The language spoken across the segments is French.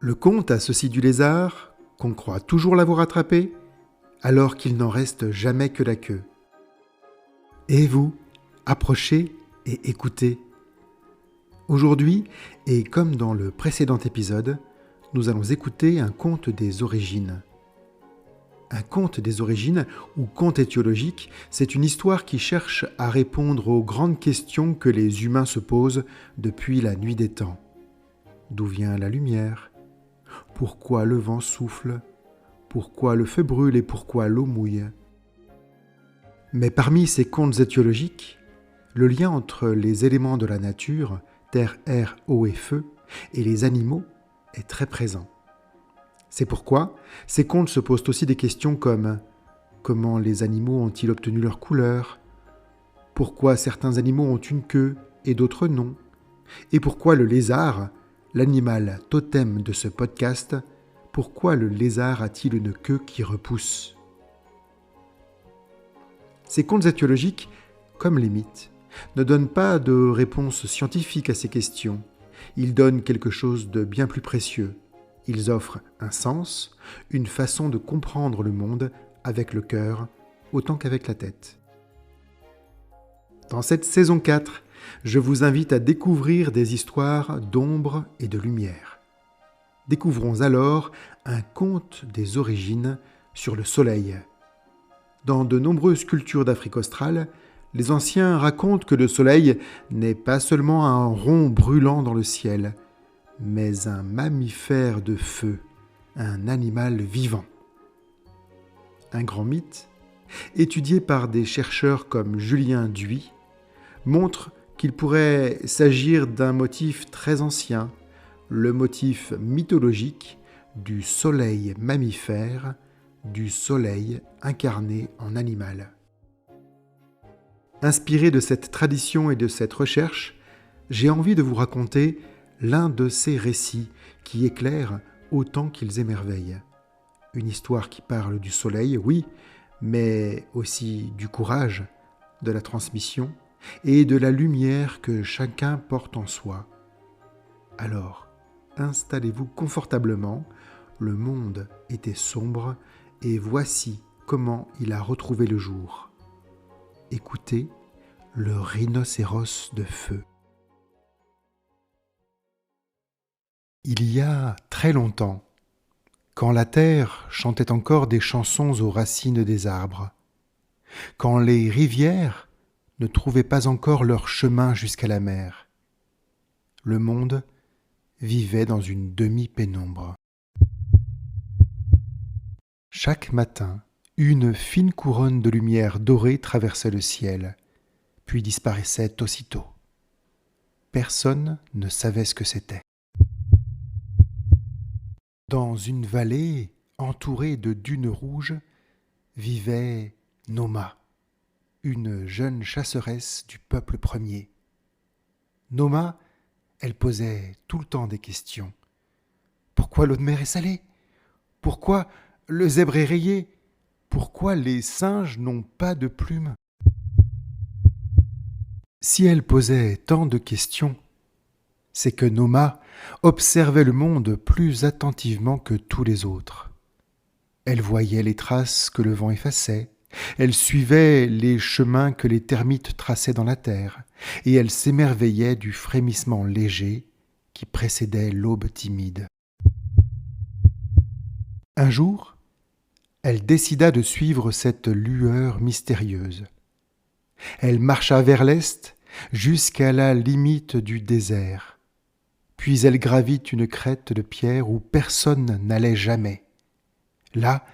Le conte a ceci du lézard, qu'on croit toujours l'avoir attrapé, alors qu'il n'en reste jamais que la queue. Et vous, approchez et écoutez. Aujourd'hui, et comme dans le précédent épisode, nous allons écouter un conte des origines. Un conte des origines, ou conte étiologique, c'est une histoire qui cherche à répondre aux grandes questions que les humains se posent depuis la nuit des temps. D'où vient la lumière ? Pourquoi le vent souffle ? Pourquoi le feu brûle et pourquoi l'eau mouille ? Mais parmi ces contes étiologiques, le lien entre les éléments de la nature, terre, air, eau et feu, et les animaux est très présent. C'est pourquoi ces contes se posent aussi des questions comme comment les animaux ont-ils obtenu leur couleur ? Pourquoi certains animaux ont une queue et d'autres non ? Et pourquoi le lézard, l'animal totem de ce podcast, pourquoi le lézard a-t-il une queue qui repousse ? Ces contes étiologiques, comme les mythes, ne donnent pas de réponse scientifique à ces questions. Ils donnent quelque chose de bien plus précieux. Ils offrent un sens, une façon de comprendre le monde avec le cœur autant qu'avec la tête. Dans cette saison 4, je vous invite à découvrir des histoires d'ombre et de lumière. Découvrons alors un conte des origines sur le soleil. Dans de nombreuses cultures d'Afrique australe, les anciens racontent que le soleil n'est pas seulement un rond brûlant dans le ciel, mais un mammifère de feu, un animal vivant. Un grand mythe, étudié par des chercheurs comme Julien Duy, montre qu'il pourrait s'agir d'un motif très ancien, le motif mythologique du soleil mammifère, du soleil incarné en animal. Inspiré de cette tradition et de cette recherche, j'ai envie de vous raconter l'un de ces récits qui éclairent autant qu'ils émerveillent. Une histoire qui parle du soleil, oui, mais aussi du courage, de la transmission et de la lumière que chacun porte en soi. Alors, installez-vous confortablement, le monde était sombre et voici comment il a retrouvé le jour. Écoutez le rhinocéros de feu. Il y a très longtemps, quand la terre chantait encore des chansons aux racines des arbres, quand les rivières ne trouvaient pas encore leur chemin jusqu'à la mer, le monde vivait dans une demi-pénombre. Chaque matin, une fine couronne de lumière dorée traversait le ciel, puis disparaissait aussitôt. Personne ne savait ce que c'était. Dans une vallée entourée de dunes rouges vivait Noma, une jeune chasseresse du peuple premier. Noma, elle posait tout le temps des questions. Pourquoi l'eau de mer est salée ? Pourquoi le zèbre est rayé ? Pourquoi les singes n'ont pas de plumes ? Si elle posait tant de questions, c'est que Noma observait le monde plus attentivement que tous les autres. Elle voyait les traces que le vent effaçait, elle suivait les chemins que les termites traçaient dans la terre, et elle s'émerveillait du frémissement léger qui précédait l'aube timide. Un jour, elle décida de suivre cette lueur mystérieuse. Elle marcha vers l'est jusqu'à la limite du désert. Puis elle gravit une crête de pierre où personne n'allait jamais. Là,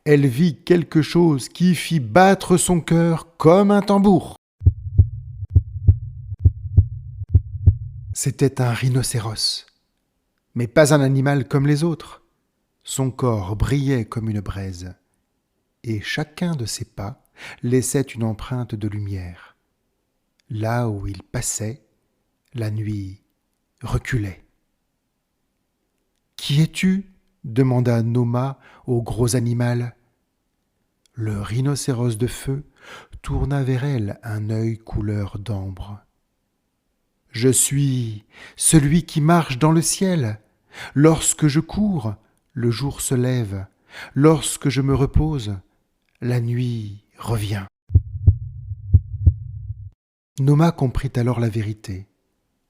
elle vit quelque chose qui fit battre son cœur comme un tambour. C'était un rhinocéros, mais pas un animal comme les autres. Son corps brillait comme une braise, et chacun de ses pas laissait une empreinte de lumière. Là où il passait, la nuit reculait. « Qui es-tu » demanda Noma au gros animal. Le rhinocéros de feu tourna vers elle un œil couleur d'ambre. « Je suis celui qui marche dans le ciel. Lorsque je cours, le jour se lève. Lorsque je me repose, la nuit revient. Noma comprit alors la vérité.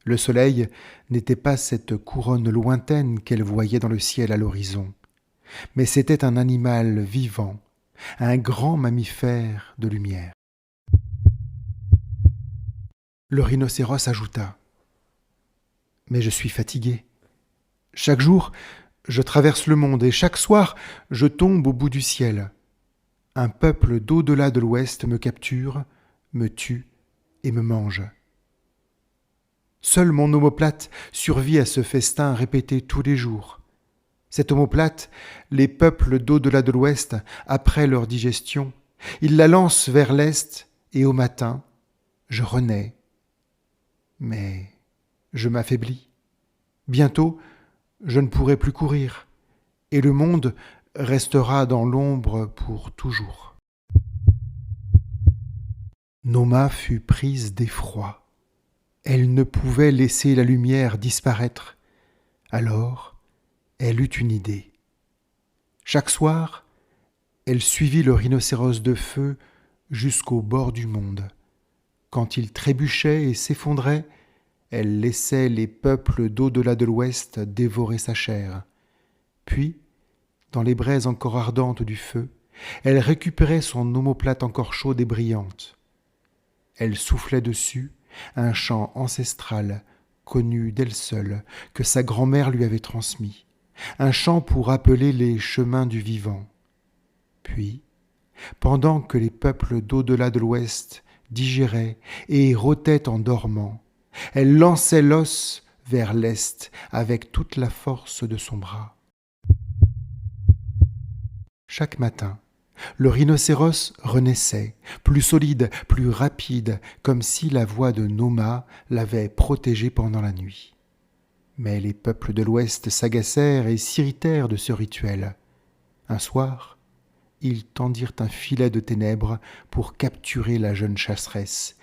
Le soleil n'était pas cette couronne lointaine qu'elle voyait dans le ciel à l'horizon, mais c'était un animal vivant, un grand mammifère de lumière. Le rhinocéros ajouta : « Mais je suis fatigué. Chaque jour, je traverse le monde et chaque soir, je tombe au bout du ciel. Un peuple d'au-delà de l'Ouest me capture, me tue et me mange. Seul mon omoplate survit à ce festin répété tous les jours. Cette omoplate, les peuples d'au-delà de l'Ouest, après leur digestion, ils la lancent vers l'Est et au matin, je renais. Mais je m'affaiblis. Bientôt, je ne pourrai plus courir et le monde restera dans l'ombre pour toujours. » Noma fut prise d'effroi. Elle ne pouvait laisser la lumière disparaître. Alors, elle eut une idée. Chaque soir, elle suivit le rhinocéros de feu jusqu'au bord du monde. Quand il trébuchait et s'effondrait, elle laissait les peuples d'au-delà de l'Ouest dévorer sa chair. Puis, dans les braises encore ardentes du feu, elle récupérait son omoplate encore chaude et brillante. Elle soufflait dessus un chant ancestral, connu d'elle seule, que sa grand-mère lui avait transmis, un chant pour appeler les chemins du vivant. Puis, pendant que les peuples d'au-delà de l'Ouest digéraient et rôtaient en dormant, elle lançait l'os vers l'Est avec toute la force de son bras. Chaque matin, le rhinocéros renaissait, plus solide, plus rapide, comme si la voix de Noma l'avait protégé pendant la nuit. Mais les peuples de l'Ouest s'agacèrent et s'irritèrent de ce rituel. Un soir, ils tendirent un filet de ténèbres pour capturer la jeune chasseresse.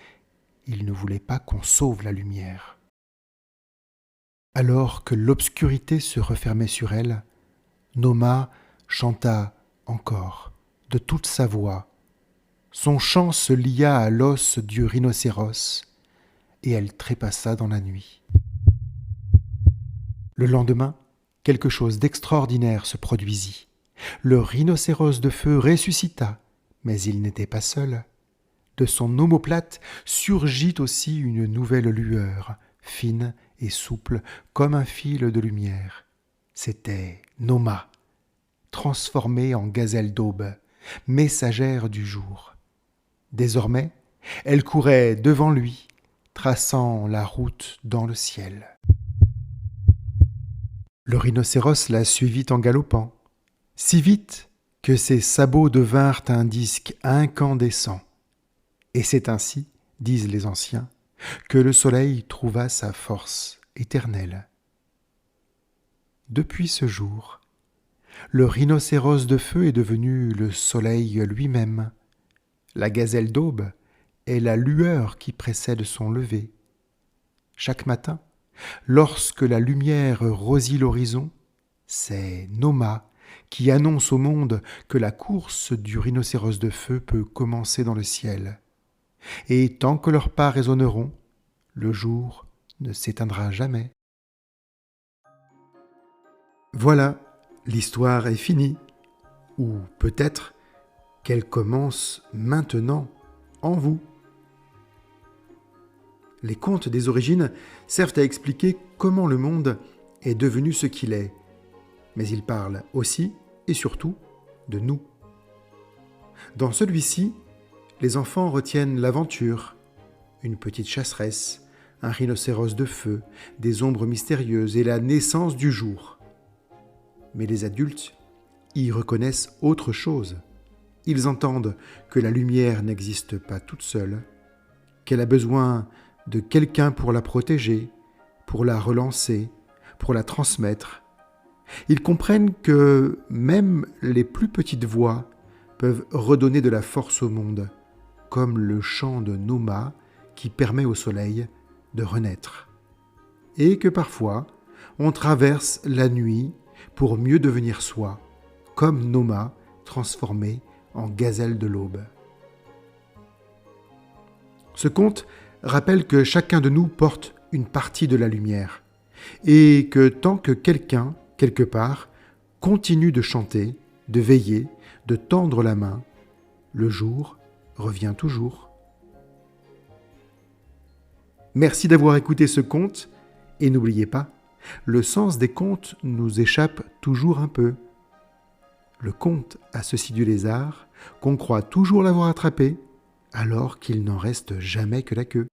Ils ne voulaient pas qu'on sauve la lumière. Alors que l'obscurité se refermait sur elle, Noma chanta encore, de toute sa voix. Son chant se lia à l'os du rhinocéros et elle trépassa dans la nuit. Le lendemain, quelque chose d'extraordinaire se produisit. Le rhinocéros de feu ressuscita, mais il n'était pas seul. De son omoplate surgit aussi une nouvelle lueur, fine et souple comme un fil de lumière. C'était Noma, transformée en gazelle d'aube, messagère du jour. Désormais, elle courait devant lui, traçant la route dans le ciel. Le rhinocéros la suivit en galopant, si vite que ses sabots devinrent un disque incandescent. Et c'est ainsi, disent les anciens, que le soleil trouva sa force éternelle. Depuis ce jour, le rhinocéros de feu est devenu le soleil lui-même. La gazelle d'aube est la lueur qui précède son lever. Chaque matin, lorsque la lumière rosit l'horizon, c'est Noma qui annonce au monde que la course du rhinocéros de feu peut commencer dans le ciel. Et tant que leurs pas résonneront, le jour ne s'éteindra jamais. Voilà, l'histoire est finie. Ou peut-être qu'elle commence maintenant en vous. Les contes des origines servent à expliquer comment le monde est devenu ce qu'il est, mais ils parlent aussi et surtout de nous. Dans celui-ci, les enfants retiennent l'aventure, une petite chasseresse, un rhinocéros de feu, des ombres mystérieuses et la naissance du jour. Mais les adultes y reconnaissent autre chose. Ils entendent que la lumière n'existe pas toute seule, qu'elle a besoin de quelqu'un pour la protéger, pour la relancer, pour la transmettre. Ils comprennent que même les plus petites voix peuvent redonner de la force au monde, comme le chant de Noma qui permet au soleil de renaître. Et que parfois, on traverse la nuit pour mieux devenir soi, comme Noma transformé en gazelle de l'aube. Ce conte rappelle que chacun de nous porte une partie de la lumière et que tant que quelqu'un, quelque part, continue de chanter, de veiller, de tendre la main, le jour revient toujours. Merci d'avoir écouté ce conte et n'oubliez pas, le sens des contes nous échappe toujours un peu. Le conte a ceci du lézard qu'on croit toujours l'avoir attrapé alors qu'il n'en reste jamais que la queue.